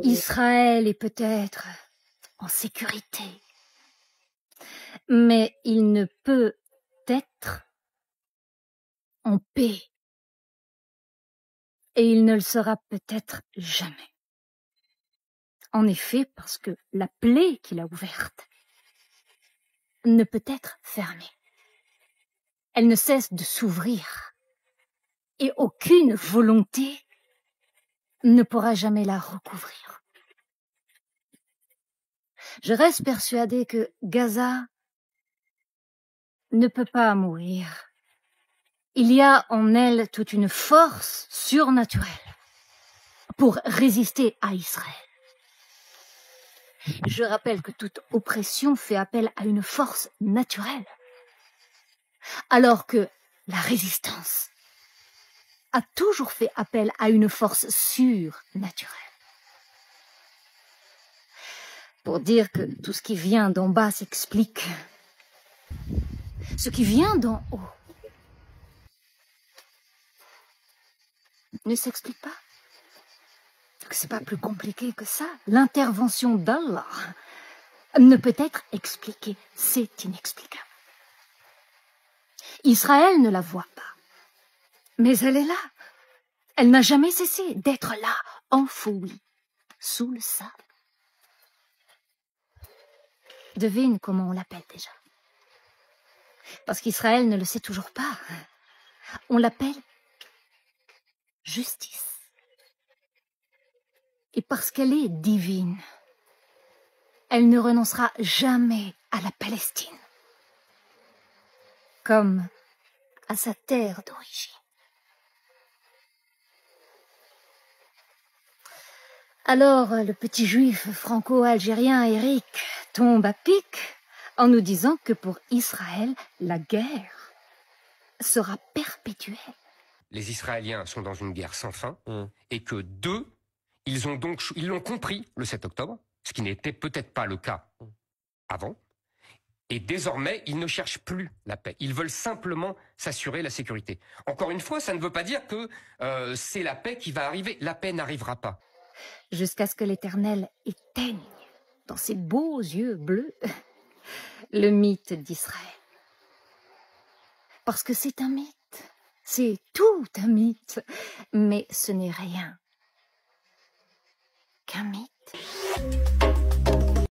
Israël est peut-être en sécurité, mais il ne peut être en paix, et il ne le sera peut-être jamais. En effet, parce que la plaie qu'il a ouverte ne peut être fermée. Elle ne cesse de s'ouvrir, et aucune volonté ne pourra jamais la recouvrir. Je reste persuadée que Gaza ne peut pas mourir. Il y a en elle toute une force surnaturelle pour résister à Israël. Je rappelle que toute oppression fait appel à une force naturelle, alors que la résistance a toujours fait appel à une force surnaturelle. Pour dire que tout ce qui vient d'en bas s'explique, ce qui vient d'en haut ne s'explique pas. C'est pas plus compliqué que ça. L'intervention d'Allah ne peut être expliquée. C'est inexplicable. Israël ne la voit pas, mais elle est là. Elle n'a jamais cessé d'être là, enfouie, sous le sable. Devine comment on l'appelle déjà. Parce qu'Israël ne le sait toujours pas. On l'appelle justice. Et parce qu'elle est divine, elle ne renoncera jamais à la Palestine, comme à sa terre d'origine. Alors, le petit juif franco-algérien Eric tombe à pic en nous disant que pour Israël, la guerre sera perpétuelle. Les Israéliens sont dans une guerre sans fin et que ils l'ont compris le 7 octobre, ce qui n'était peut-être pas le cas avant. Et désormais, ils ne cherchent plus la paix. Ils veulent simplement s'assurer la sécurité. Encore une fois, ça ne veut pas dire que c'est la paix qui va arriver. La paix n'arrivera pas. Jusqu'à ce que l'Éternel éteigne dans ses beaux yeux bleus le mythe d'Israël. Parce que c'est un mythe, c'est tout un mythe, mais ce n'est rien qu'un mythe.